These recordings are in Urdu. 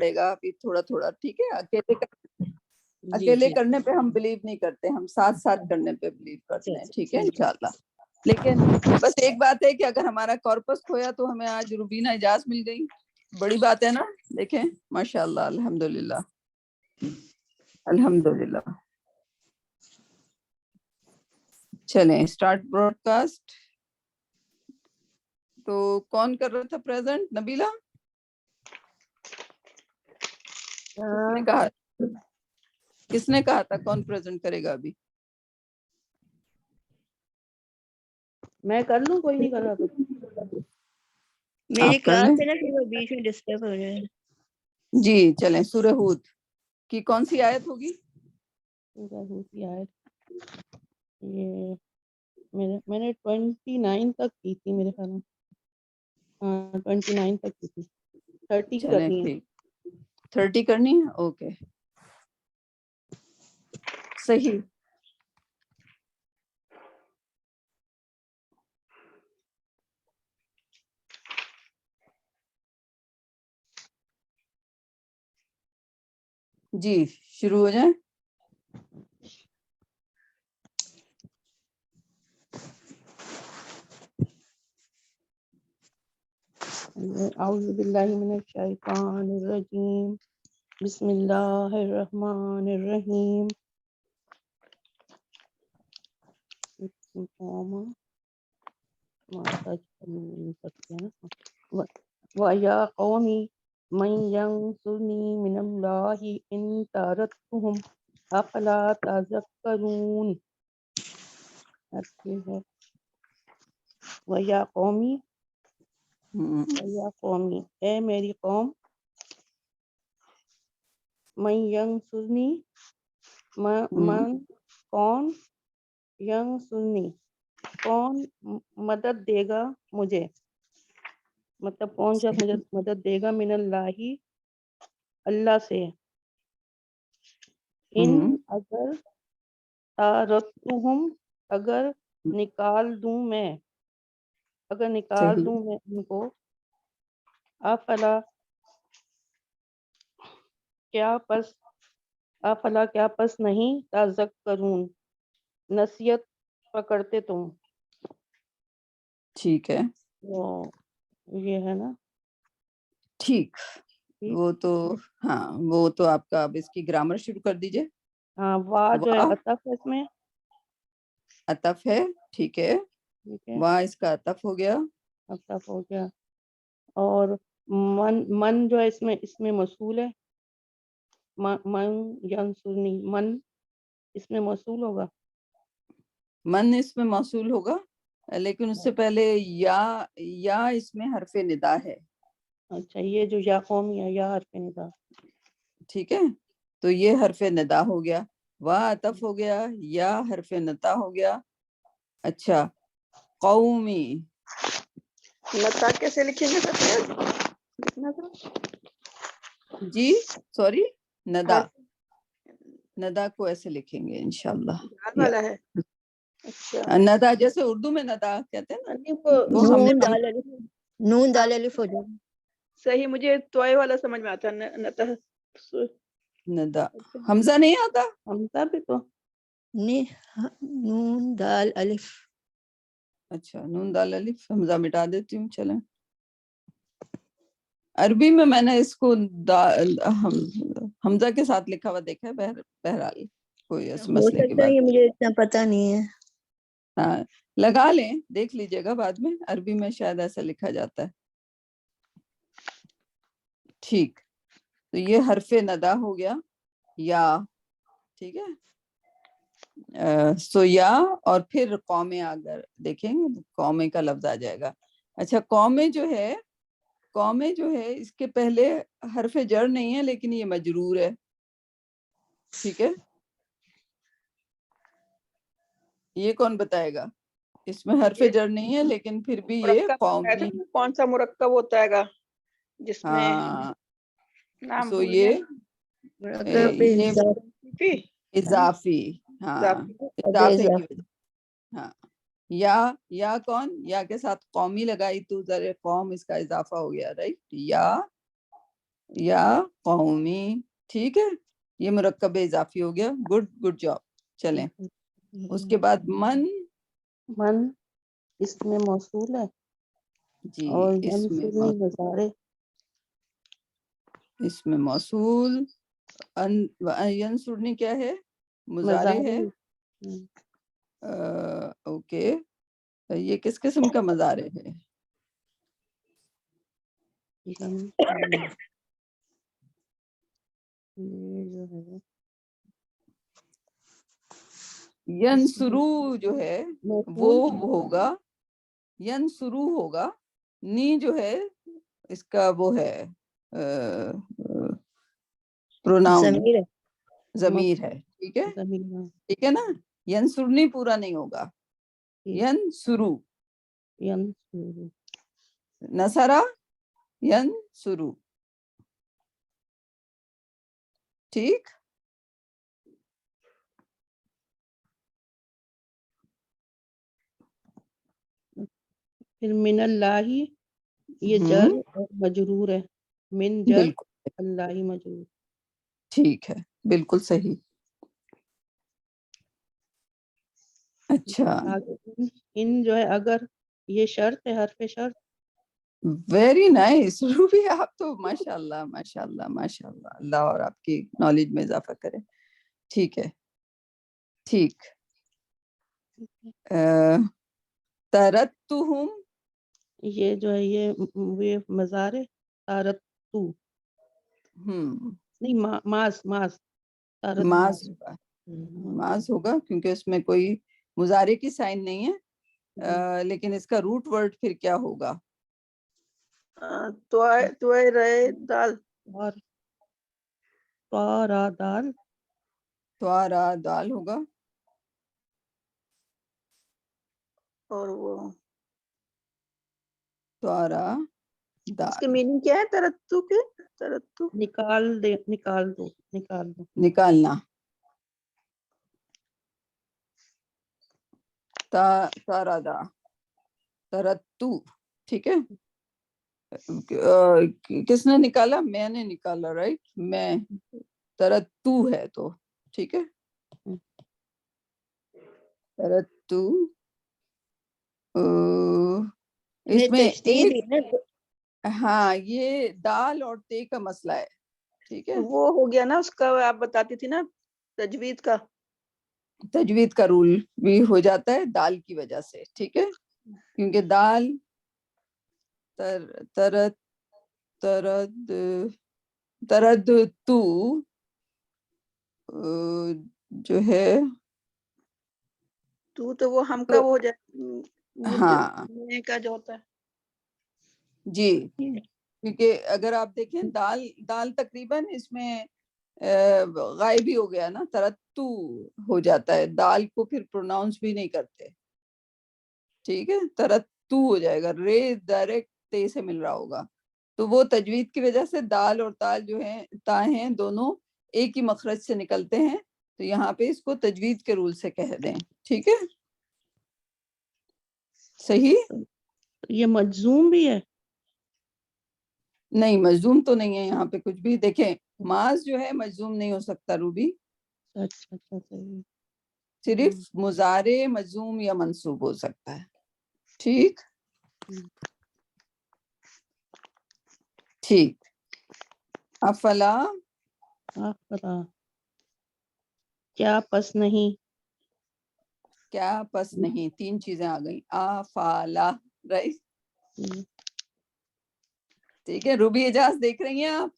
پڑے گا ابھی تھوڑا تھوڑا، ٹھیک ہے؟ اکیلے کرنے پہ ہم بلیو نہیں کرتے، ہم ساتھ ساتھ کرنے پہ بلیو کرتے ہیں، ٹھیک ہے انشاءاللہ۔ لیکن بس ایک بات ہے کہ اگر ہمارا کارپس کھویا تو ہمیں آج روبینہ اجاز مل گئی، بڑی بات ہے نا؟ دیکھیں ماشاءاللہ، الحمدللہ الحمدللہ۔ چلیں اسٹارٹ براڈ کاسٹ۔ تو کون کر رہا تھا پریزنٹ؟ نبیلہ کس نے کہا تھا کون پریزنٹ کرے گا ابھی؟ میں کر لوں، کوئی نہیں کر رہا تو میری کلاس ہے نا کہ وہ بیچ میں ڈسٹرب ہو رہا ہے۔ جی چلیں، سورہ ہود کی کون سی آیت ہوگی؟ سورہ ہود کی آیت یہ میں نے 29 تک کی تھی میرے خیال میں، ہاں 29 تک کی تھی، 30 چلیں کرنی ہے۔ ٹھیک، 30 کرنی ہے، اوکے صحیح۔ جی شروع ہو جائیں۔ اعوذ باللہ من الشیطان الرجیم، بسم اللہ الرحمن الرحیم۔ وَيَا قَوْمِ مَنْ يَنْصُرُنِي مِنَ اللَّهِ إِنْ طَرَدتُّهُمْ أَفَلَا تَذَكَّرُونَ۔ وَيَا قَوْمِ، وَيَا قَوْمِ اے میری قوم، مَنْ يَنْصُرُنِي من کون، ینصرنی کون مدد دے گا مجھے، مطلب کون سا مدد دے گا، من اللہ اللہ سے، ان اگر تارکتہم اگر نکال دوں میں ان کو، افلا کیا پس نہیں، تذکرون نصیحت پکڑتے تم۔ ٹھیک ہے، یہ ہے نا ٹھیک، وہ تو ہاں وہ تو آپ کا اب اس کی گرامر شروع کر دیجئے۔ ہاں واہ جو ہے عطف ہے، اس میں عطف ہے، ٹھیک ہے، واہ اس کا عطف ہو گیا، عطف ہو گیا، اور من جو ہے اس میں موصول ہے، من ینصرنی، من اس میں موصول ہوگا، من اس میں موصول ہوگا، لیکن اس سے پہلے یا اس میں حرف ندا ہے۔ اچھا یہ جو یا قومی ہے یا حرف ندا، ٹھیک ہے، تو یہ حرف ندا ہو گیا، واہ عطف ہو گیا، یا حرف ندا ہو گیا۔ اچھا قومی، نتا کیسے لکھیں گے سفید؟ جی سوری، ندا کو ایسے لکھیں گے انشاءاللہ، والا ہے، اچھا ندا جیسے اردو میں ندا کہتے ہیں نا، وہ ہم نون دال الف ہو جائے۔ صحیح، مجھے توئے والا سمجھ میں آتا ہے، ندا حمزہ نہیں آتا، حمزہ بھی تو نہیں، نون دال الف۔ اچھا نون دال الف، حمزہ مٹا دیتی ہوں، چلیں۔ عربی میں نے اس کو حمزہ کے ساتھ لکھا ہوا دیکھا ہے، بہرحال کوئی اس ہو مسئلے کی سکتا ہے، بات یہ مجھے اتنا پتہ نہیں ہے۔ ہاں لگا لیں، دیکھ لیجئے گا بعد میں، عربی میں شاید ایسا لکھا جاتا ہے۔ ٹھیک، تو یہ حرف ندا ہو گیا یا، ٹھیک ہے، سو یا، اور پھر قومیں اگر دیکھیں قومیں کا لفظ آ جائے گا۔ اچھا قومیں جو ہے اس کے پہلے حرف جر نہیں ہے، لیکن یہ مجرور ہے، ٹھیک ہے، یہ کون بتائے گا؟ اس میں حرف جر نہیں ہے لیکن پھر بھی یہ قومی، کون سا مرکب ہوتا ہے گا جس میں ہاں نام سو یہ اضافی، ہاں اضافے کی وجہ، ہاں یا کون، یا کے ساتھ قومی لگائی تو ذرا قوم اس کا اضافہ ہو گیا، رائٹ، یا یا قومی. ٹھیک ہے, یہ مرکب اضافی ہو گیا. Good job. چلیں اس کے بعد من. من اس میں موصول ہے جی اور اس میں ینصرنی مضارع. اس میں موصول. ینصرنی کیا ہے؟ مضارع ہے. اوکے, یہ کس قسم کا مضارع ہے؟ یہ جو ہے ینصرو جو ہے وہ ہوگا, ینصرو ہوگا. نی جو ہے اس کا وہ ہے پروناؤن, ضمیر ہے. ضمیر ہے. ٹھیک ہے, ٹھیک ہے نا. ینصرنی پورا نہیں ہوگا, ینصرو. نصرہ ینصرو. ٹھیک. پھر من اللہ یہ جر اور مجرور ہے. من جر بالکل اللہ مجرور. ٹھیک ہے, بالکل صحیح. اچھا, ان جو ہے اگر یہ شرط ہے, حرف شرط. ویری نائس روبی, آپ تو ماشاء اللہ ماشاء اللہ ماشاء اللہ, اللہ اور آپ کی نالج میں اضافہ کرے. ٹھیک ہے, ٹھیک. ترتہم, یہ جو ہے یہ مضارع تارتو نہیں ماس ماز ہوگا, ماز ہوگا کیونکہ اس میں کوئی مضارع کی سائن نہیں ہے. لیکن اس کا روٹ ورڈ پھر کیا ہوگا؟ توئے رہے دال. اور طارا دال. توارا دال ہوگا. اور وہ توارا اس دال. کے میننگ کیا ہے ترتو کے؟ ترتو نکال دو. نکالنا. تاردا, ترتو. ٹھیک ہے, کس نے نکالا؟ میں نے نکالا, رائٹ. میں ترتو ہے تو ٹھیک ہے. ترتو اس میں تشدید ایک, ہاں یہ دال اور تے کا مسئلہ ہے. ٹھیک ہے, وہ ہو گیا نا اس کا, آپ بتاتی تھی نا تجوید کا. تجوید کا رول بھی ہو جاتا ہے دال کی وجہ سے. ٹھیک ہے, کیونکہ دال ترد تو جو ہے تو وہ ہم کا وہ ہو جائے, ہاں میں کا جو ہوتا ہے. جی, کیونکہ اگر آپ دیکھیں دال تقریباً اس میں غائب ہی ہو گیا نا, ترتو ہو جاتا ہے, دال کو پھر پروناؤنس بھی نہیں کرتے. ٹھیک ہے, ترتو ہو جائے گا, رے ڈائریکٹ تے سے مل رہا ہوگا. تو وہ تجوید کی وجہ سے دال اور تال جو ہیں, تا ہیں, دونوں ایک ہی مخرج سے نکلتے ہیں. تو یہاں پہ اس کو تجوید کے رول سے کہہ دیں. ٹھیک ہے, صحیح. یہ مجزوم بھی ہے؟ نہیں, مجزوم تو نہیں ہے یہاں پہ کچھ بھی. دیکھیں ماز جو ہے مجزوم نہیں ہو سکتا روبی, اچھا صحیح. صرف مضارع مجزوم یا منصوب ہو سکتا ہے. ٹھیک ٹھیک. افلا, کیا پس نہیں. کیا پس نہیں, تین چیزیں آ گئی. افلا, رائٹ. ٹھیک ہے, روبی اجاز دیکھ رہی ہیں آپ؟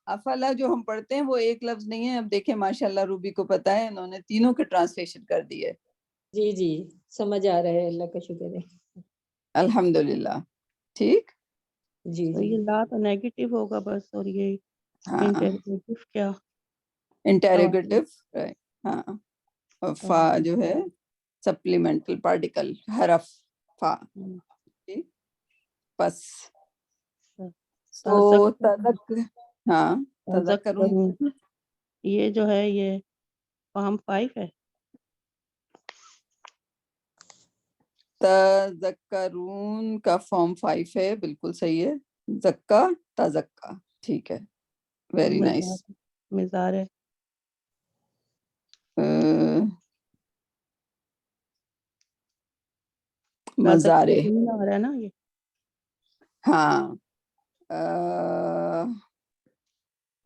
افلا جو ہم پڑھتے ہیں وہ ایک لفظ نہیں ہے. اب دیکھیں ماشاءاللہ روبی کو پتا ہے, انہوں نے تینوں کے ٹرانسلیشن کر دیے. جی سمجھ آ رہا ہے, اللہ کا شکر ہے. الحمدللہ. ٹھیک. جی تو یہ لا تو نیگیٹو ہوگا بس, اور یہ ہاں, انٹرگیٹو کیا؟ انٹیروگیٹو. ہاں, فا جو ہے سپلیمنٹل پارٹیکل, حرف فا. ٹھیک, پس تو ہاں تذکرون, یہ جو ہے یہ فارم 5 ہے. تذکرون کا فارم 5 ہے, بالکل صحیح ہے. زکا تزکا. ٹھیک ہے, ویری نائس. مزار ہے. مزارے, آ رہا ہے نا یہ. ہاں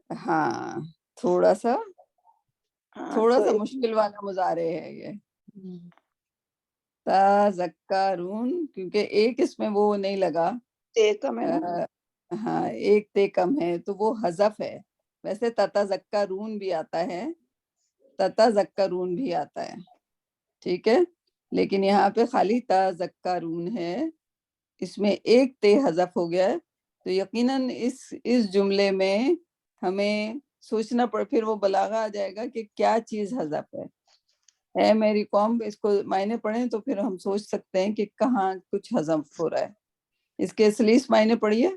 ہاں تھوڑا سا مشکل والا مضارع ہے یہ. تذکرون, کیونکہ ایک اس میں وہ نہیں لگا, ہاں ایک تے کم ہے تو وہ حذف ہے. ویسے تتذکرون بھی آتا ہے, تتذکرون بھی آتا ہے, ٹھیک ہے, لیکن یہاں پہ خالی تذکرون ہے, اس میں ایک تے حذف ہو گیا ہے. تو یقیناً اس جملے میں ہمیں سوچنا پھر وہ بلاغہ آ جائے گا کہ کیا چیز حذف ہے. اے میری قوم, اس کو معنی پڑھیں تو پھر ہم سوچ سکتے ہیں کہ کہاں کچھ حذف ہو رہا ہے. اس کے سلیس معنی پڑھیے.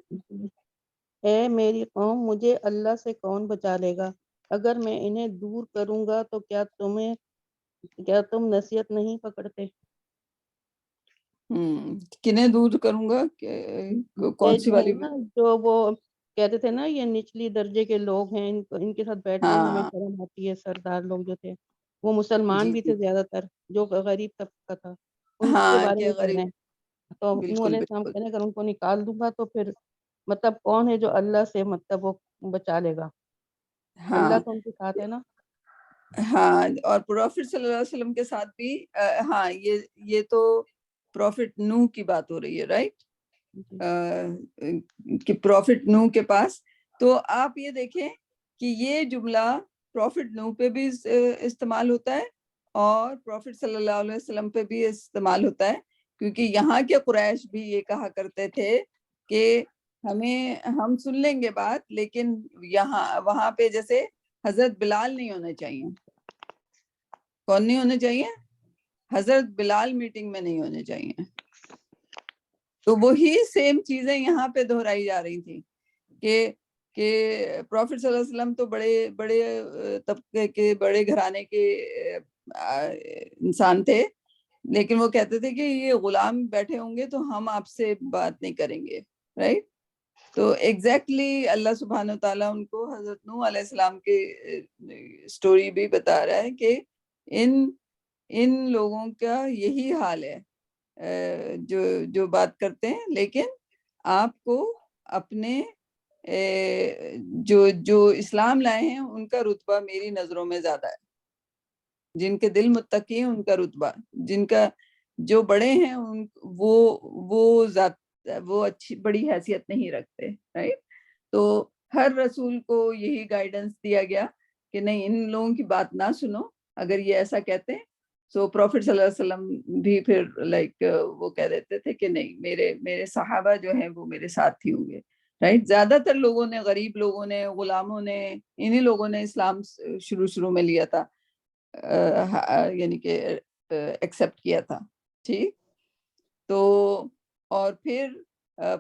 اے میری قوم, مجھے اللہ سے کون بچا لے گا؟ اگر میں انہیں دور کروں گا تو کیا تم نصیحت نہیں پکڑتے؟ کنہیں دور کروں گا, کون سی جو ہے والی؟ نا, جو وہ کہتے تھے نا یہ نچلی درجے کے لوگ ہیں, ان کے ساتھ بیٹھنے میں ہمیں ہاں شرم آتی ہے. سردار لوگ جو تھے وہ مسلمان جی بھی جی تھے زیادہ تر, جو غریب طبقہ تھا, ان کے ہاں بارے کہ میں کہہ غریب, رہے ہیں. تو نوح بالکل علیہ السلام بالکل, کہنے اگر ان کو نکال دوں گا تو پھر مطلب کون ہے جو اللہ سے مطلب وہ بچا لے گا؟ ہاں اللہ تو ان کے ساتھ ہے نا. ہاں. اور پروفٹ صلی اللہ علیہ وسلم کے ساتھ بھی ہاں یہ تو پروفٹ نوح کی بات ہو رہی ہے, رائٹ, کہ پروفٹ نوح کے پاس. تو آپ یہ دیکھیں کہ یہ جملہ پروفٹ نوح پہ بھی استعمال ہوتا ہے اور پروفٹ صلی اللہ علیہ وسلم پہ بھی استعمال ہوتا ہے, کیونکہ یہاں کے قریش بھی یہ کہا کرتے تھے کہ ہم سن لیں گے بات, لیکن وہاں پہ جیسے حضرت بلال نہیں ہونے چاہیے. کون نہیں ہونے چاہیے؟ حضرت بلال میٹنگ میں نہیں ہونے چاہیے. تو وہی سیم چیزیں یہاں پہ دہرائی جا رہی تھی کہ پروفٹ صلی اللہ علیہ وسلم تو بڑے طبقے کے, بڑے گھرانے کے انسان تھے, لیکن وہ کہتے تھے کہ یہ غلام بیٹھے ہوں گے تو ہم آپ سے بات نہیں کریں گے, رائٹ. تو ایگزیکٹلی اللہ سبحانہ وتعالیٰ ان کو حضرت نوح علیہ السلام کی سٹوری بھی بتا رہا ہے کہ ان لوگوں کا یہی حال ہے, جو بات کرتے ہیں, لیکن آپ کو اپنے جو اسلام لائے ہیں ان کا رتبہ میری نظروں میں زیادہ ہے. جن کے دل متقی ہیں ان کا رتبہ, جن کا جو بڑے ہیں وہ اچھی بڑی حیثیت نہیں رکھتے, رائٹ. تو ہر رسول کو یہی گائیڈنس دیا گیا کہ نہیں, ان لوگوں کی بات نہ سنو اگر یہ ایسا کہتے ہیں. سو پروفٹ صلی اللہ علیہ وسلم بھی پھر وہ کہہ دیتے تھے کہ نہیں, میرے صحابہ جو ہیں وہ میرے ساتھ ہی ہوں گے, رائٹ. زیادہ تر لوگوں نے, غریب لوگوں نے, غلاموں نے, انہی لوگوں نے اسلام شروع میں لیا تھا, یعنی کہ ایکسپٹ کیا تھا, ٹھیک. تو اور پھر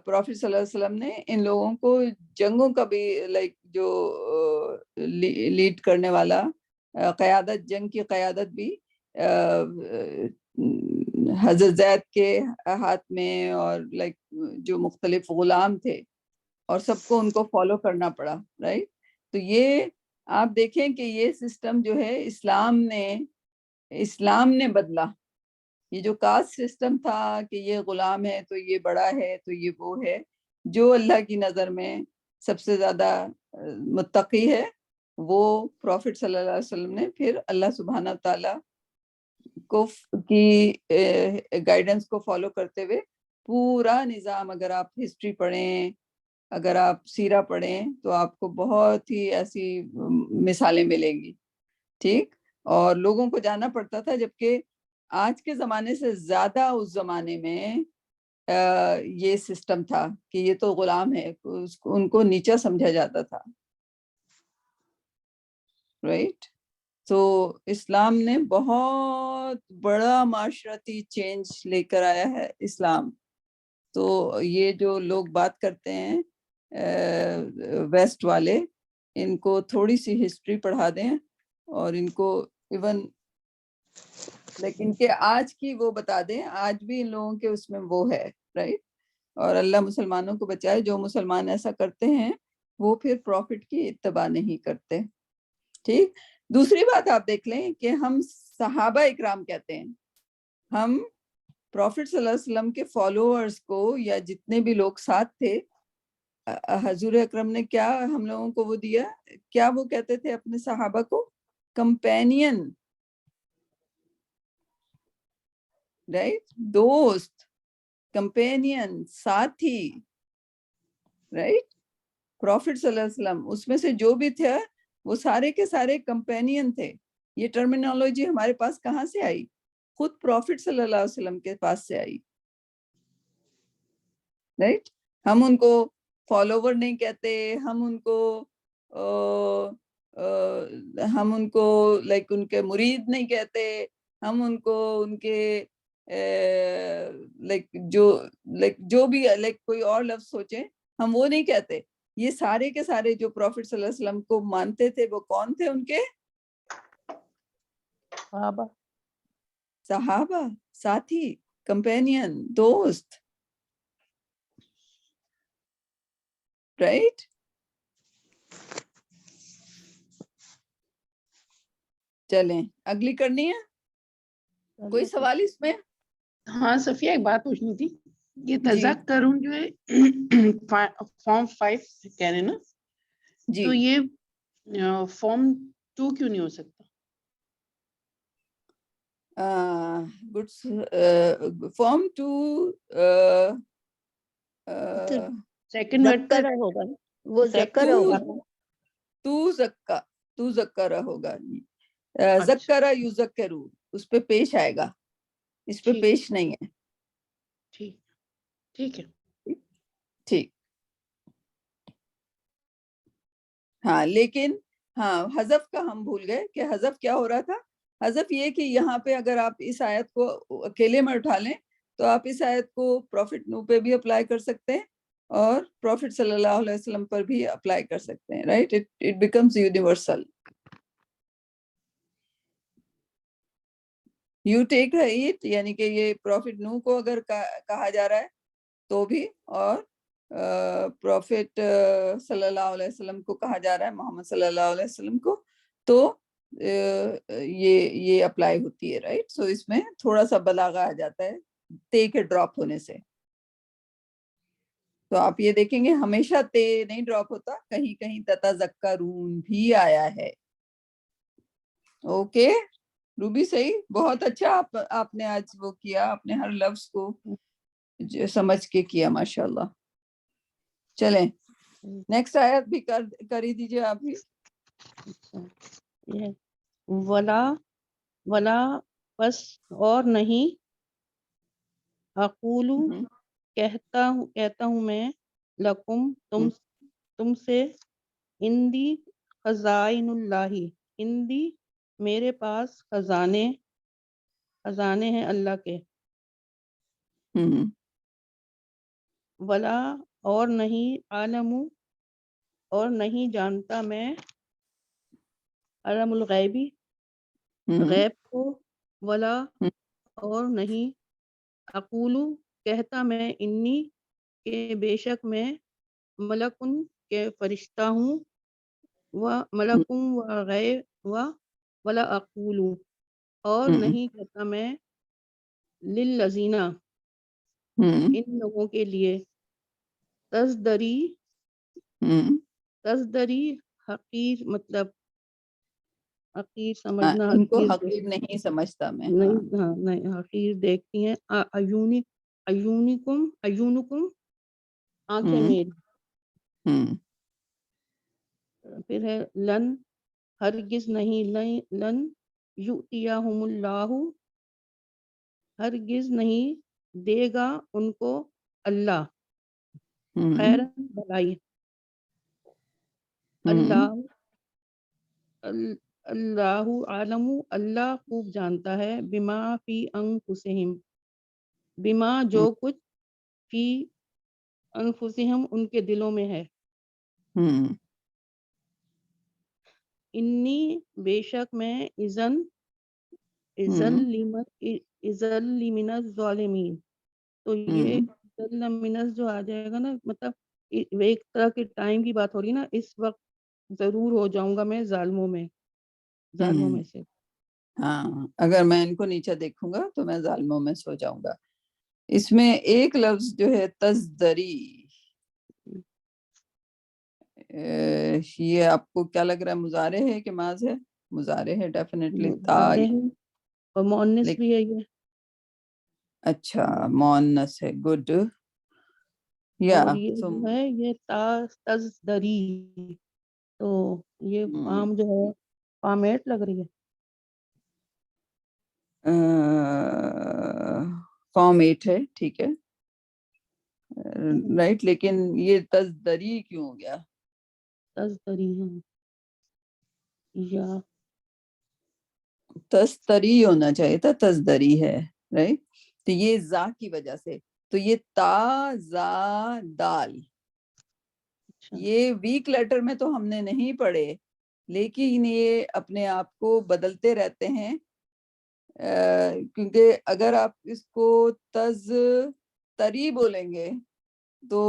پروفٹ صلی اللہ علیہ وسلم نے ان لوگوں کو جنگوں کا بھی جو لیڈ کرنے والا قیادت, جنگ کی قیادت بھی حضرت زید کے ہاتھ میں, اور جو مختلف غلام تھے, اور سب کو ان کو فالو کرنا پڑا, رائٹ. تو یہ آپ دیکھیں کہ یہ سسٹم جو ہے اسلام نے بدلا. یہ جو کاسٹ سسٹم تھا کہ یہ غلام ہے تو یہ بڑا ہے تو یہ وہ ہے, جو اللہ کی نظر میں سب سے زیادہ متقی ہے وہ پروفٹ صلی اللہ علیہ وسلم نے پھر اللہ سبحانہ تعالیٰ کی گائیڈنس کو فالو کرتے ہوئے پورا نظام, اگر آپ ہسٹری پڑھیں, اگر آپ سیرہ پڑھیں تو آپ کو بہت ہی ایسی مثالیں ملیں گی, ٹھیک. اور لوگوں کو جانا پڑتا تھا, جبکہ آج کے زمانے سے زیادہ اس زمانے میں یہ سسٹم تھا کہ یہ تو غلام ہے, ان کو نیچا سمجھا جاتا تھا, رائٹ. تو اسلام نے بہت بڑا معاشرتی چینج لے کر آیا ہے اسلام. تو یہ جو لوگ بات کرتے ہیں ویسٹ والے, ان کو تھوڑی سی ہسٹری پڑھا دیں اور ان کو ایون لیکن کہ آج کی وہ بتا دیں, آج بھی ان لوگوں کے اس میں وہ ہے, رائٹ. اور اللہ مسلمانوں کو بچائے, جو مسلمان ایسا کرتے ہیں وہ پھر پروفٹ کی اتباع نہیں کرتے. ٹھیک. دوسری بات آپ دیکھ لیں کہ ہم صحابہ اکرام کہتے ہیں, ہم پروفٹ صلی اللہ علیہ وسلم کے فالوورز کو یا جتنے بھی لوگ ساتھ تھے, حضور اکرم نے کیا ہم لوگوں کو وہ دیا, کیا وہ کہتے تھے اپنے صحابہ کو؟ کمپینین, رائٹ, دوست, کمپینین, ساتھی, رائٹ. پروفٹ صلی اللہ علیہ وسلم اس میں سے جو بھی تھے وہ سارے کے سارے کمپینین تھے. یہ ٹرمینالوجی ہمارے پاس کہاں سے آئی؟ خود پروفٹ صلی اللہ علیہ وسلم کے پاس سے آئی, رائٹ. ہم ان کو فالوور نہیں کہتے, ہم ان کو لائک ان کے مرید نہیں کہتے, ہم ان کو ان کے جو بھی لائک کوئی اور لفظ سوچیں, ہم وہ نہیں کہتے. یہ سارے کے سارے جو پروفٹ صلی اللہ علیہ وسلم کو مانتے تھے وہ کون تھے؟ ان کے صحابہ, ساتھی, کمپینین, دوست, رائٹ. چلیں اگلی کرنی ہے, کوئی سوال اس میں؟ ہاں صفیہ ایک بات پوچھنی تھی, یہ جی تذکرون جو ہے فارم 5 کہہ رہے ہیں نا, جی. تو یہ فارم 2 کیوں نہیں ہو سکتا؟ گڈ. فارم 2 سیکنڈ ورڈ پہ ذکر ہوگا نا, وہ ذکر ہوگا نا. تو زکرہ ہوگا, اچھا. زکرہ یذکرو, اس پہ پیش آئے گا, اس پہ ٹھیک پیش نہیں ہے. ٹھیک ٹھیک ہے. ٹھیک. ہاں لیکن ہاں حذف کا ہم بھول گئے کہ حذف کیا ہو رہا تھا. حذف یہ کہ یہاں پہ اگر آپ اس آیت کو اکیلے میں اٹھا لیں تو آپ اس آیت کو پروفٹ نو پہ بھی اپلائی کر سکتے ہیں اور پروفٹ صلی اللہ علیہ وسلم پر بھی اپلائی کر سکتے ہیں, right. It becomes universal. You take it, یعنی کہ یہ پروفٹ نو کو اگر کہا جا رہا ہے تو بھی, اور پروفٹ صلی اللہ علیہ وسلم کو کہا جا رہا ہے, محمد صلی اللہ علیہ وسلم کو, تو یہ اپلائی ہوتی ہے, رائٹ. سو اس میں تھوڑا سا بلاغہ آ جاتا ہے تے کے ڈراپ ہونے سے. تو آپ یہ دیکھیں گے ہمیشہ تے نہیں ڈراپ ہوتا, کہیں کہیں تتذکرون بھی آیا ہے. اوکے روبی, صحیح, بہت اچھا آپ نے آج وہ کیا, آپ نے ہر لفظ کو سمجھ کے کیا, ماشاءاللہ. چلیں نیکسٹ آیت بھی کر ہی دیجیے آپ بھی. ولا پس اور نہیں, اقولو کہتا ہوں میں, لکم تم سے, اندی خزائن اللہ, اندی میرے پاس خزانے ہیں اللہ کے. ولا اور نہیں, عالم اور نہیں جانتا میں, علم الغیبی غیب کو, ولا اور نہیں, اقولو کہتا میں, انی کہ بے شک میں, ملکن کے فرشتہ ہوں, و ملکم و غیب ولا اقولو اور نہیں کہتا میں, للذینہ ان لوگوں کے لیے, تزدری حقیر مطلب حقیر سمجھنا, ان کو حقیر نہیں سمجھتا میں. نہیں, ہاں نہیں, حقیر دیکھتی ہیں, ایونکم آنکھیں میری. پھر ہے لن ہرگز نہیں, لن یؤتیہم اللہ ہرگز نہیں دے گا ان کو اللہ, خیرن بھلائی, اللہ عالم اللہ خوب جانتا ہے, بما فی انفسہم بما جو کچھ, فی انفسہم ان کے دلوں میں ہے. انی بے شک میں, اذن لمن الظالمین, تو یہ ظلمنس جو آ جائے گا نا, مطلب ایک طرح کے ٹائم کی بات ہو رہی نا, اس وقت ضرور ہو جاؤں گا میں ظالموں میں سے. ہاں, اگر میں ان کو نیچے دیکھوں گا تو میں ظالموں میں سو جاؤں گا. اس میں ایک لفظ جو ہے تزدری, یہ آپ کو کیا لگ رہا ہے, مضارع ہے کہ ماضی ہے؟ مضارع ہے ڈیفینیٹلی. مضارع ہے اور مؤنث بھی ہے یہ. اچھا, مؤنث ہے, گڈ. یا اور یہ جو ہے یہ تزدری, تو یہ فام جو ہے فارمیٹ لگ رہی ہے. فارم 8 ہے, ٹھیک ہے, رائٹ. لیکن یہ تزدری کیوں ہو گیا؟ تزدری ہے یا تستری ہونا چاہیے تھا, تزدری ہے, رائٹ. تو یہ زا کی وجہ سے, تو یہ تا زا دال, یہ ویک لیٹر میں تو ہم نے نہیں پڑھے, لیکن یہ اپنے آپ کو بدلتے رہتے ہیں. کیونکہ اگر آپ اس کو تز تری بولیں گے تو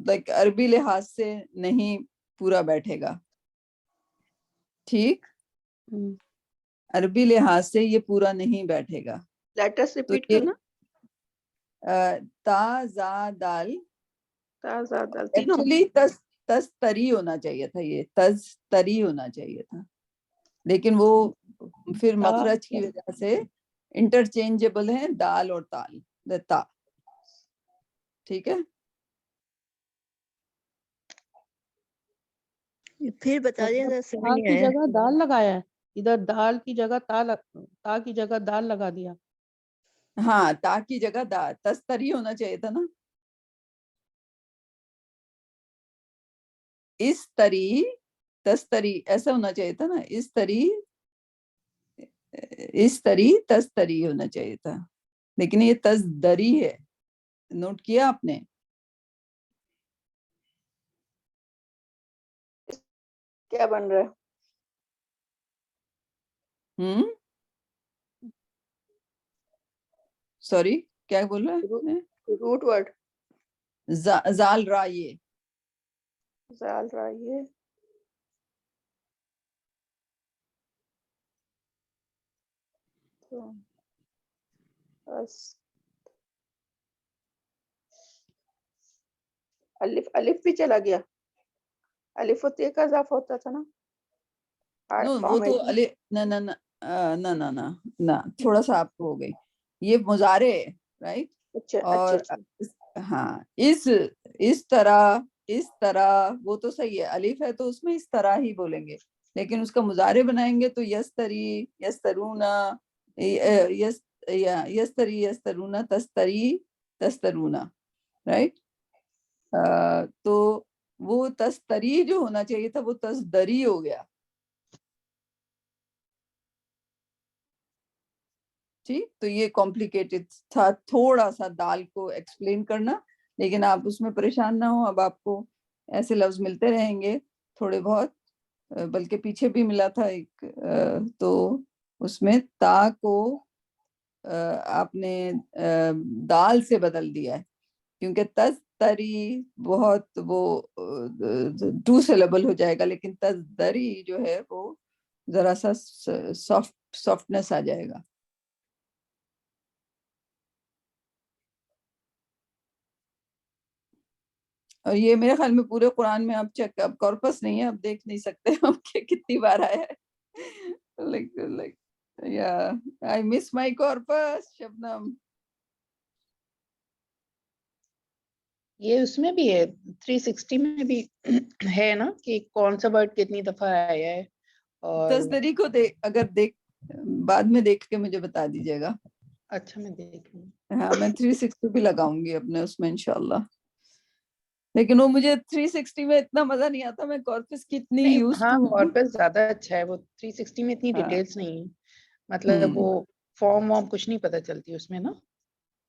لائک عربی لحاظ سے نہیں پورا بیٹھے گا, ٹھیک, عربی لحاظ سے یہ پورا نہیں بیٹھے گا. لیٹرس تو ریپیٹ یہ کرنا. تا زا دال تینوں. ایکچولی تری ہونا چاہیے تھا, یہ تری ہونا چاہیے تھا, لیکن وہ پھر مخرج کی وجہ سے انٹرچینجبل ہیں دال اور تال, تا, ٹھیک ہے. پھر بتا دیں ذرا, سمجھ تا نہیں کی آیا. جگہ دال لگایا ہے, ادھر دال کی جگہ تا کی جگہ دال لگا دیا. ہاں, تا کی جگہ تستری ہونا چاہیے تھا نا, اس تری تستری ایسا ہونا چاہیے تھا نا, اس تری تستری ہونا چاہیے تھا, لیکن یہ تزدری ہے. نوٹ کیا آپ نے؟ کیا بن رہا ہے؟ سوری, کیا بول رہا ہے؟ روٹ ورڈ زال را, یہ زال رہا یہ الف بھی چلا گیا. الف ہوتی کا اضافہ ہوتا تھا نا. نو, وہ تو نہ تھوڑا سا آپ کو ہو گئی, یہ مضارع ہے, رائٹ. اور ہاں, اس طرح وہ تو صحیح ہے, الف ہے تو اس میں اس طرح ہی بولیں گے, لیکن اس کا مضارع بنائیں گے تو یستری یسترونا, یستری یسترونا, تستری تسترونا, رائٹ. تو وہ تستری جو ہونا چاہیے تھا وہ تزدری ہو گیا, ٹھیک. تو یہ کمپلیکیٹڈ تھا تھوڑا سا دال کو ایکسپلین کرنا, لیکن آپ اس میں پریشان نہ ہو, اب آپ کو ایسے لفظ ملتے رہیں گے تھوڑے بہت, بلکہ پیچھے بھی ملا تھا ایک, تو اس میں تا کو آپ نے دال سے بدل دیا ہے, کیونکہ تزدری بہت وہ 2 syllable ہو جائے گا, لیکن تزدری جو ہے وہ ذرا سا سافٹنس آ جائے گا. اور یہ میرے خیال میں پورے قرآن میں آپ چیک, اب کارپس نہیں ہے, اب دیکھ نہیں سکتے ہم کہ کتنی بار آیا ہے. like yeah, I miss my corpus, شبنم. یہ اس میں بھی ہے 360 میں بھی ہے نا کہ کون سا ورڈ کتنی دفعہ آیا ہے. اور تزدری کو اگر بعد میں دیکھ کے مجھے بتا دیجیے گا. اچھا, میں دیکھ لوں. ہاں, میں 360 بھی لگاؤں گی اپنے اس میں انشاءاللہ, لیکن وہ مجھے 360 میں اتنا مزہ نہیں آتا, میں کارپس کی اتنی نہیں, یوز ہاں, ٹو ہوں. کارپس زیادہ اچھا ہے. وہ 360 میں اتنی ڈیٹیلز نہیں ہے, مطلب وہ فارم وارم کچھ نہیں پتہ چلتی اس میں نا,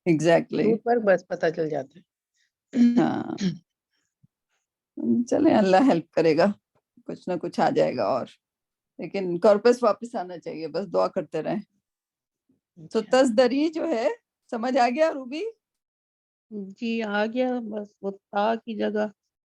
ایگزیکٹلی. روٹ پر بس پتہ چل جاتا ہے. ہاں, چلیں اللہ ہیلپ کرے گا, کچھ نہ کچھ آ جائے گا. اور لیکن کارپس واپس آنا چاہیے, بس دعا کرتے رہیں. تو تزدری جو ہے سمجھ آ گیا روبی؟ جی آ گیا, بس وہ تا کی جگہ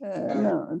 no,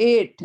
8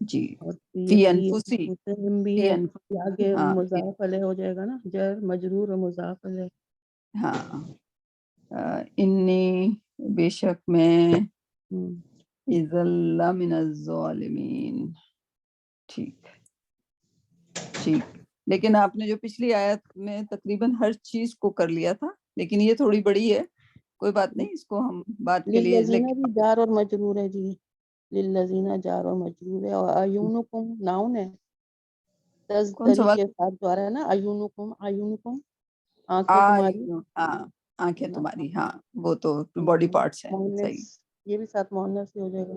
جی اور فی فی انفسی، انفسہم بھی فی ہے، انفسی، یہ آگے ہاں مضاف علیہ ہو جائے گا نا، جر مجرور اور مضاف علیہ. ہاں انی بے شک میں ہم، اذا لمن الظالمین. ٹھیک ٹھیک. لیکن آپ نے جو پچھلی آیت میں تقریباً ہر چیز کو کر لیا تھا، لیکن یہ تھوڑی بڑی ہے، کوئی بات نہیں، اس کو ہم بات کے لیے للذین بھی جار اور مجرور ہے جی، للذین جار اور مجرور ہے، اور اعینکم ناؤن ہے، کون سا تزدری بات؟ کے ساتھ جو آ رہا ہے نا، اعینکم اعینکم، آنکھیں تمہاری. ہاں آنکھیں نا، تمہاری، ہاں وہ تو باڈی پارٹس ہیں. مؤنث، صحیح یہ بھی ساتھ مؤنث ہی ہو جائے گا.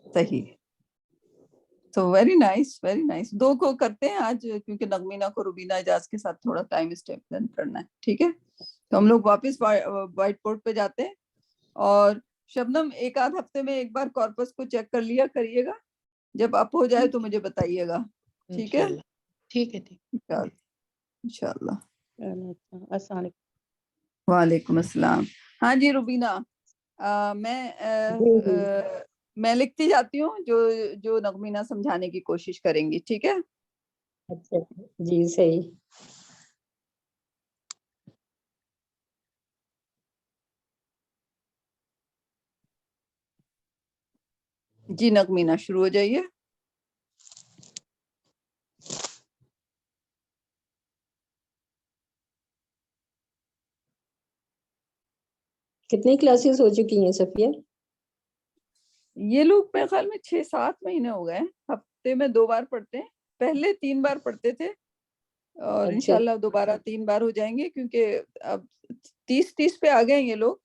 صحیح. تو ویری نائس ویری نائس. دو کو کرتے ہیں آج کیونکہ نغمینہ کو روبینہ اجاز کے ساتھ تھوڑا ٹائم اسپینڈ کرنا ہے. ٹھیک ہے، تو ہم لوگ واپس وائٹ بورڈ پہ جاتے ہیں. اور شبنم ایک آدھ ہفتے میں ایک بار کارپس کو چیک کر لیا کریے گا، جب اپ ہو جائے تو مجھے بتائیے گا. ٹھیک ہے انشاءاللہ. ٹھیک ہے ٹھیک. انشاءاللہ. السلام علیکم. وعلیکم السلام. ہاں جی روبینہ، میں لکھتی جاتی ہوں جو جو نغمینہ سمجھانے کی کوشش کریں گی. ٹھیک ہے. اچھا جی صحیح. جی نغمینہ شروع ہو جائیے. کتنی کلاسز ہو چکی ہیں صفیہ؟ یہ لوگ میرے خیال میں 6-7 مہینے ہو گئے ہیں، ہفتے میں 2 بار پڑھتے ہیں. پہلے 3 بار پڑھتے تھے اور اچھا انشاءاللہ دوبارہ 3 بار ہو جائیں گے، کیونکہ اب 30 پہ آ گئے ہیں یہ لوگ.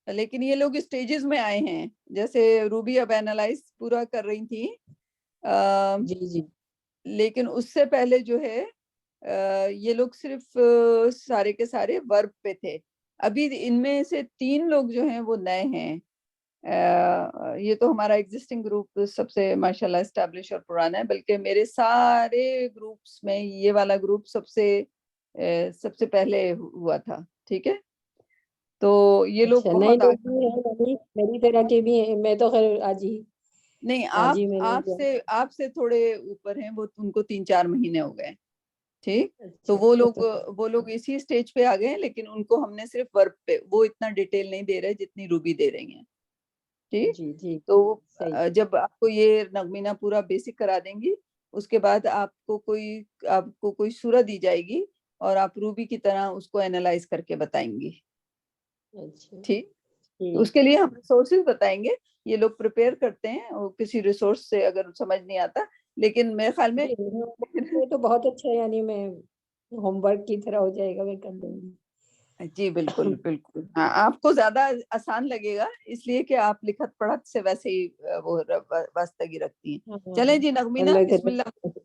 لیکن یہ لوگ اسٹیجز میں آئے ہیں، جیسے روبی اب اینالائز پورا کر رہی تھی، جی جی لیکن اس سے پہلے جو ہے یہ لوگ صرف سارے کے سارے ورب پہ تھے. ابھی ان میں سے 3 لوگ جو ہیں وہ نئے ہیں. یہ تو ہمارا ایگزسٹنگ گروپ سب سے ماشاءاللہ اسٹیبلش اور پرانا ہے، بلکہ میرے سارے گروپس میں یہ والا گروپ سب سے پہلے ہوا تھا. ٹھیک ہے، تو یہ لوگ اچھا. نئے بہت لوگ آگے. بھی ہیں میری طرح کے بھی ہیں. میں تو خیر آج ہی نہیں آج ہی میں نے آپ سے تھوڑے اوپر ہیں، وہ ان کو 3-4 مہینے ہو گئے. ٹھیک، تو اچھا وہ لوگ اسی سٹیج پہ آ گئے ہیں، لیکن ان کو ہم نے صرف ورب پہ، وہ اتنا ڈیٹیل نہیں دے رہے جتنی روبی دے رہی ہیں. ٹھیک، جی جی تو صحیح. جب آپ کو یہ نغمینہ پورا بیسک کرا دیں گی، اس کے بعد آپ کو کوئی سورہ دی جائے گی اور آپ روبی کی طرح اس کو اینالائز کر کے بتائیں گی. اچھا ٹھیک، تو اس ٹھیک. کے لیے ہم ریسورسز بتائیں گے. یہ لوگ پریپیئر کرتے ہیں اور کسی ریسورس سے اگر سمجھ نہیں آتا، لیکن میرے خیال میں یہ تو بہت اچھا ہے، یعنی میں ہوم ورک کی طرح ہو جائے گا، میں کر لوں گی. جی بالکل بالکل. ہاں آپ کو زیادہ آسان لگے گا، اس لیے کہ آپ لکھت پڑھت سے ویسے ہی وہ وابستگی رکھتی ہیں. ہاں، چلیں جی نغمینہ اللہ بسم اللہ. کرے.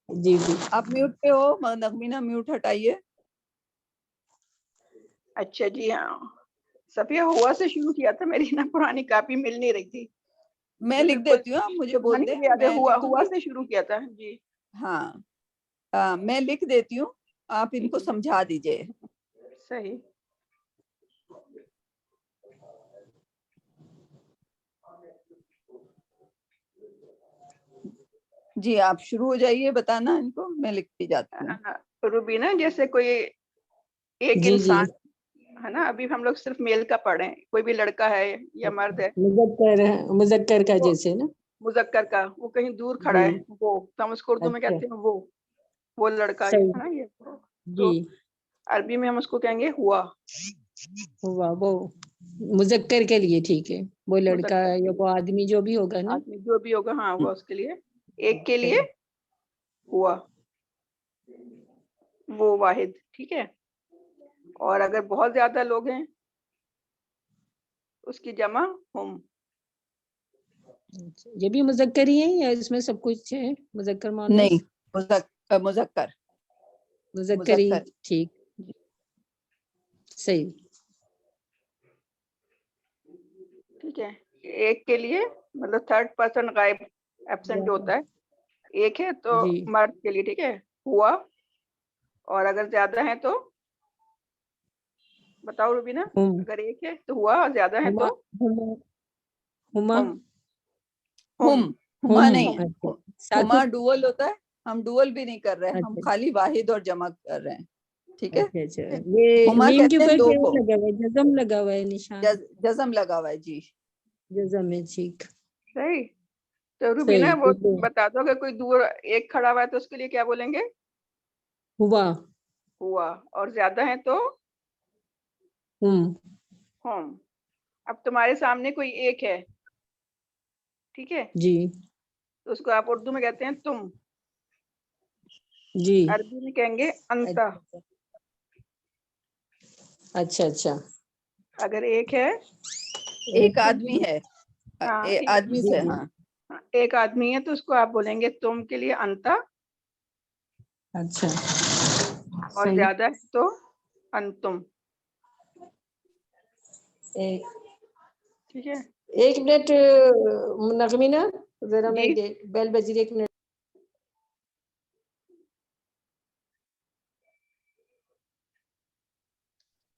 جی جی آپ میوٹ پہ ہو نغمینہ، میوٹ ہٹائیے. اچھا جی. ہاں صفیہ ہوا سے شروع کیا تھا، میری نا پرانی کاپی مل نہیں رہی تھی. میں لکھ دیتی ہوں، آپ مجھے بول دیں میں لکھوں ہوا گی. سے شروع کیا تھا جی. ہاں میں لکھ دیتی ہوں، آپ ان کو سمجھا دیجئے. صحیح. جی آپ شروع ہو جائیے بتانا ان کو، میں لکھتی جاتی ہوں. روبینہ جیسے کوئی ایک جی جی. انسان ہے نا، ابھی ہم لوگ صرف میل کا پڑھیں، کوئی بھی لڑکا ہے یا مرد ہے، مذکر کا وہ جیسے نا، مذکر کا، وہ کہیں دور کھڑا جی ہے، وہ تو ہم اس کو اردو میں اچھا کہتے ہیں وہ لڑکا ہے صحیح. نا. یہ جی تو عربی میں ہم اس کو کہیں گے ہوا. ہوا وہ مذکر کے لیے. ٹھیک ہے، وہ لڑکا مذکر یا وہ آدمی جو بھی ہوگا نا. آدمی جو بھی ہوگا، ہاں ہوا اس کے لیے، ایک کے لیے صحیح. ہوا، وہ واحد. ٹھیک ہے، اور اگر بہت زیادہ لوگ ہیں اس کی جمع ہم. یہ بھی مذکر ہی ہے یا اس میں سب کچھ ہے؟ مذکر مؤنث نہیں مذکر مذکر ہی. ٹھیک صحیح. ٹھیک ہے، ایک کے لیے مطلب تھرڈ پرسن غائب ایبسنٹ ہوتا ہے، ایک ہے تو جی مرد کے لیے. ٹھیک ہے، ہوا. اور اگر زیادہ ہیں تو بتاؤ روبینہ. ہم اگر ایک ہے تو ہوا، اور زیادہ ہے ہما تو ہما ہما ہم. ہما نہیں ہے، اچھا ساتھ ہما ڈوول ہوتا ہے، ہم ڈوول بھی نہیں کر رہے ہیں، ہم اچھا خالی واحد اور جمع کر رہے ہیں، ٹھیک ہے. اچھا اچھا یہ ہما میم کے کہتے ہیں اوپر دو کیا کو، لگا ہوا ہے جزم لگا ہوا ہے نشان جزم لگا ہوا ہے جی. جزم ہے ٹھیک صحیح. تو روبینہ صحیح وہ بالکل بتا دو کہ کوئی دور ایک کھڑا ہوا ہے تو اس کے لیے کیا بولیں گے؟ ہوا ہوا. اور زیادہ ہیں تو ہم ہم. اب تمہارے سامنے کوئی ایک ہے، ٹھیک ہے، جی تو اس کو آپ اردو میں کہتے ہیں تم، جی عربی میں کہیں گے انتا. اچھا اچھا اگر ایک ہے، ایک آدمی ہے، ہاں آدمی جی سے، جی ہاں ایک آدمی ہے تو اس کو آپ بولیں گے تم کے لیے انتا، اچھا اور صحیح زیادہ ہے تو انتم. ایک ٹھیک ہے ایک منٹ نغمینہ ذرا میں جی. بیل بجی رہی، ایک منٹ.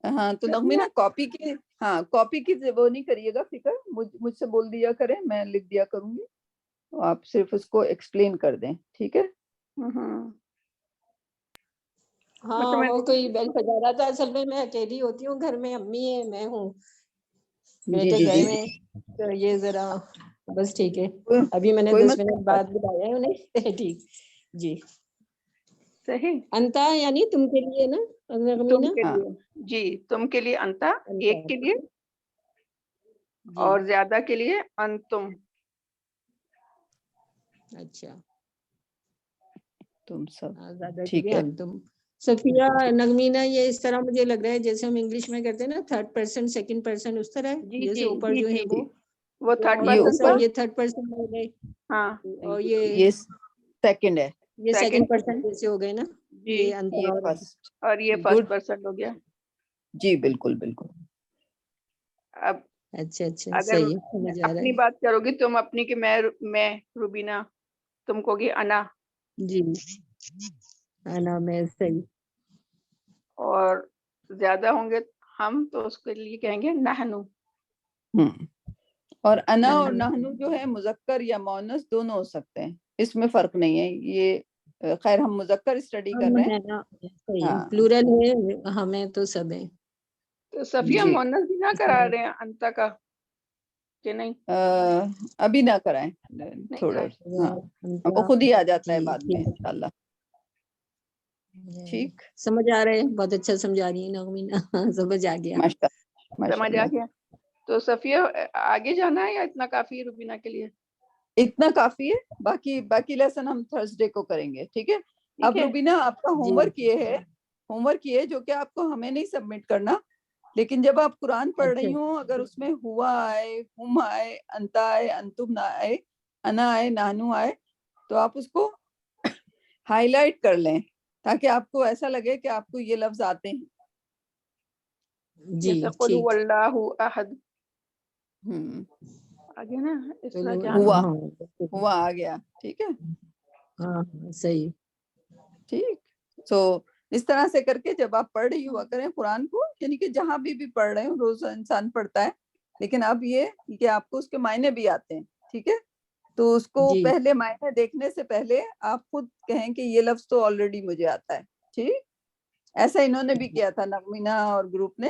ہاں. تو نغمینہ کاپی کی، ہاں کاپی کی وہ نہیں کریے گا فکر، مجھ سے بول دیا کریں، میں لکھ دیا کروں گی، تو آپ صرف اس کو ایکسپلین کر دیں، ٹھیک ہے. ہاں وہ کوئی بیل بجا رہا تھا، اصل میں اکیلی ہوتی ہوں گھر میں، امی ہے میں ہوں، جی بیٹے جی گئے جی میں، تو یہ ذرا بس ٹھیک ہے. کوئی- ابھی میں نے کوئی 10 مسئلہ منٹ بعد بتایا ہے انہیں. ٹھیک جی. صحیح. انتا یعنی تم کے لیے نا تم نغمینہ؟ کے ہاں لیے، جی تم کے لیے انتا انتا ایک کے لیے، جی اور زیادہ کے لیے انتم. اچھا تم سب ہاں زیادہ کے ٹھیک لیے ہے. انتم. صفیہ نغمینہ یہ اس طرح مجھے لگ رہا ہے جیسے ہم انگلش میں کرتے ہیں نا تھرڈ پرسن سیکنڈ پرسن، اس طرح ہے جی جیسے جی اوپر جی جو ہے جی وہ وہ تھرڈ یہ پرسن سب تھا. اوپر، یہ تھرڈ پرسن ہو گئے، ہاں اور یہ سیکنڈ ہے، یہ Second سیکنڈ پرسن جیسے ہو گئے نا، جی، یہ انتا یہ اور فرسٹ. اور یہ گڈ، فرسٹ پرسن ہو گیا. جی بالکل بالکل. اب اچھا اچھا اگر صحیح سمجھ آ رہا اپنی ہے. بات کرو گی تم اپنی کہ میں روبینہ، تم کو گی انا، جی انا میں صحیح. اور زیادہ ہوں گے ہم تو اس کے لیے کہیں گے نحنو. اور انا اور نحنو جو ہے مذکر یا مؤنث دونوں ہو سکتے ہیں، اس میں فرق نہیں ہے. یہ خیر ہم مذکر اسٹڈی کر ہم رہے ہیں. ہے نا صحیح، ہاں پلورل ہے، ہمیں تو سب ہے. تو صفیہ جی مونس بھی نہ کرا رہے ہیں انتا کا کہ نہیں؟ ابھی نہ کرائیں، نہیں تھوڑا، کرائیں. ہاں وہ خود ہی آ جاتا ہے جی بعد میں ٹھیک انشاءاللہ. ٹھیک، سمجھ آ رہے ہیں، بہت اچھا سمجھا رہی ہیں نغمینہ. سمجھ آ گیا. سمجھ آ گیا. تو صفیہ آگے جانا ہے یا اتنا کافی ہے روبینہ کے لیے؟ اتنا کافی ہے، باقی لیسن ہم تھرسڈے کو کریں گے، ٹھیک ہے. اب ٹھیک ہے. روبینہ آپ کا ہوم جی ورک یہ ہے جو کہ آپ کو ہمیں نہیں سبمٹ کرنا، لیکن جب آپ قرآن پڑھ اچھا رہی ہوں، اگر اس میں ہوا آئے، ہم آئے، انتا آئے، انتم نہ آئے، انا آئے، نانو آئے، تو آپ اس کو ہائی لائٹ کر لیں تاکہ آپ کو ایسا لگے کہ آپ کو یہ لفظ آتے ہیں. جی جیسے قل هو ٹھیک. اللہ احد ہم، آگے نا اس طرح چلو جان. ہوا ہاں ہوا آ گیا، ٹھیک ہے. ہاں صحیح. ٹھیک. سو اس طرح سے کر کے جب آپ پڑھ رہی ہوا کریں قرآن کو، یعنی کہ جہاں بھی پڑھ رہے ہوں، روز انسان پڑھتا ہے، لیکن اب یہ کہ آپ کو اس کے معنی بھی آتے ہیں، ٹھیک ہے. تو اس کو جی پہلے معنی دیکھنے سے پہلے آپ خود کہیں کہ یہ لفظ تو آلریڈی مجھے آتا ہے، ٹھیک. ایسا انہوں نے بھی کیا تھا نغمینہ اور گروپ نے،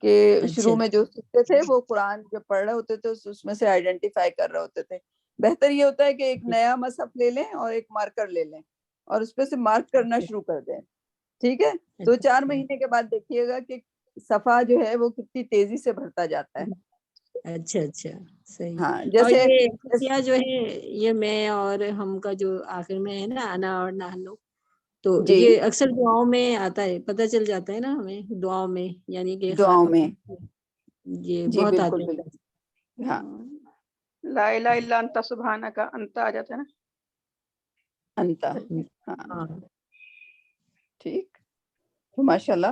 کہ اچھا شروع میں جو سیکھتے تھے وہ قرآن جب پڑھ رہے ہوتے تھے اس میں سے آئیڈینٹیفائی کر رہے ہوتے تھے. بہتر یہ ہوتا ہے کہ ایک نیا مصحف لے لیں اور ایک مارکر لے لیں اور اس پہ سے مارک کرنا شروع کر دیں، ٹھیک ہے. 2-4 مہینے کے بعد دیکھیے گا کہ صفحہ جو ہے وہ کتنی تیزی سے بھرتا جاتا ہے. اچھا اچھا صحیح. ہاں اور جیسے یہ صفیہ جو ہے یہ میں اور ہم کا جو آخر میں ہے نا انا اور نحنو، تو جی یہ اکثر دعاؤں میں آتا ہے، پتہ چل جاتا ہے نا ہمیں دعاؤں میں، یعنی کہ دعاؤں میں، یہ جی بہت بالکل آتے ہیں. بالکل، ہاں لا الہ الا انت سبحانک، انت آ جاتا ہے نا. انتا، ہاں ہاں ٹھیک. تو ماشاءاللہ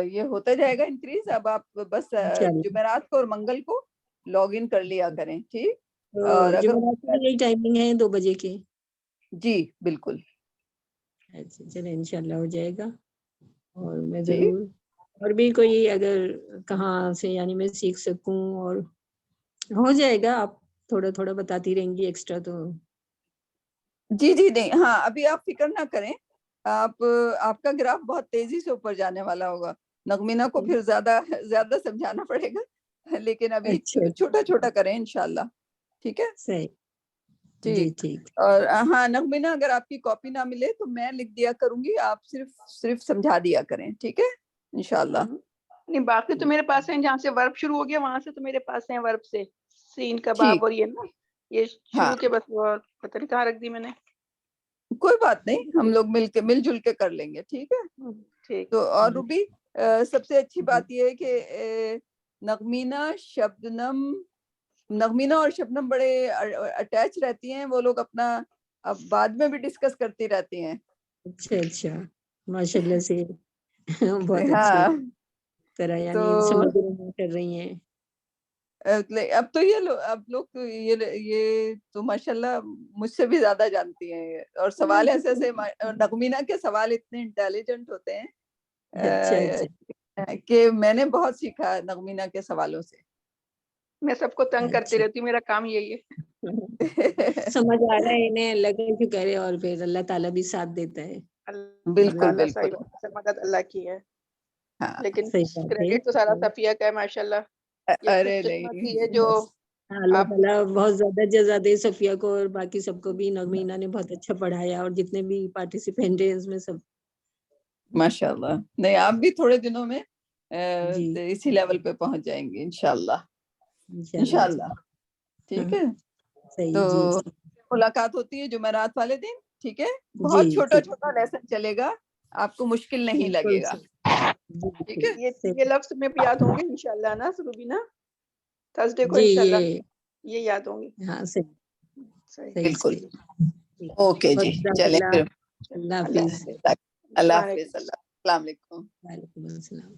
یہ ہوتا جائے گا انکریز. اب آپ بس انشاءاللہ. جمعرات کو اور منگل کو لاگ ان کر لیا کریں، ٹھیک. تو اور اگر جمعرات کی یہی ٹائمنگ ہے 2 بجے کی؟ جی بالکل اچھا چلے انشاءاللہ ہو جائے گا. اور میں ٹھیک. ضرور، اور بھی کوئی اگر کہاں سے یعنی میں سیکھ سکوں، اور ہو جائے گا. آپ تھوڑا تھوڑا بتاتی رہیں گی ایکسٹرا تو. جی جی نہیں ہاں ابھی آپ فکر نہ کریں. آپ کا گراف بہت تیزی سے اوپر جانے والا ہوگا. نغمینہ کو پھر زیادہ سمجھانا پڑے گا لیکن ابھی اچھا چھوٹا چھوٹا کریں انشاءاللہ. ٹھیک ہے صحیح. جی ٹھیک. اور ہاں نغمینہ اگر آپ کی کاپی نہ ملے تو میں لکھ دیا کروں گی, آپ صرف سمجھا دیا کریں. ٹھیک ہے انشاءاللہ. نہیں باقی تو میرے پاس ہیں, جہاں سے ورب شروع ہو گیا وہاں سے تو میرے پاس ہیں ورب سے سین کا باب ٹھیک اور یہ نا یہ ہاں شروع کے بس وہ پتہ نہیں کہاں رکھ دی میں نے. کوئی بات نہیں, ہم لوگ مل جل کے کر لیں گے. ٹھیک ہے ٹھیک. تو اور روبی سب سے اچھی بات یہ ہے کہ نغمینہ اور شبنم بڑے اٹیچ رہتی ہیں. وہ لوگ اپنا اب بعد میں بھی ڈسکس کرتی رہتی ہیں. اچھا ماشاء اللہ سے بہت اچھے ہاں طرح تو یعنی سمجھ کر رہی ہیں. اب تو اب لوگ تو یہ تو ماشاءاللہ مجھ سے بھی زیادہ جانتی ہیں, اور سوال ایسے نغمینہ کے سوال اتنے انٹیلیجنٹ ہوتے ہیں کہ میں نے بہت سیکھا نغمینہ کے سوالوں سے. میں سب کو تنگ کرتی اچھا رہتی ہوں, میرا کام یہی ہے. سمجھ آ رہا ہے انہیں اللہ کا شکر ہے, اور پھر اللہ تعالیٰ بھی ساتھ دیتا ہے. بالکل اللہ صحیح بالکل بات ہے, مدد اللہ کی ہے. ہاں لیکن صحیح بات ہے. کریڈٹ تو سارا صفیہ کا ہے ماشاءاللہ. یہ ارے خوش قسمت نہیں ہی ہے جو اللہ آپ تعالیٰ بہت زیادہ جزا دے صفیہ کو, اور باقی سب کو بھی. نغمینہ نے بہت اچھا پڑھایا, اور جتنے بھی پارٹیسپینٹ ہیں اس میں سب ماشاءاللہ. نہیں آپ بھی تھوڑے دنوں میں جی اسی لیول پہ پہنچ جائیں گے انشاءاللہ. انشاءاللہ. انشاءاللہ ٹھیک ہے. صحیح. تو جی ملاقات ہوتی ہے جمعرات والے دن. ٹھیک ہے جی بہت چھوٹا ٹھیک. چھوٹا لیسن چلے گا, آپ کو مشکل نہیں بالکل لگے گا. جی ٹھیک ہے یہ لفظ میں بھی یاد ہوں گے انشاءاللہ نا روبینہ, تھرسڈے کو جی انشاءاللہ یہ یاد ہوں گے. ہاں صحیح صحیح. صحیح بالکل. صحیح. اوکے جی جزاک چلیں اللہ. پھر. اللہ اللہ حافظ. حافظ. اللہ السلام علیکم. حافظ. السلام علیکم. وعلیکم السلام.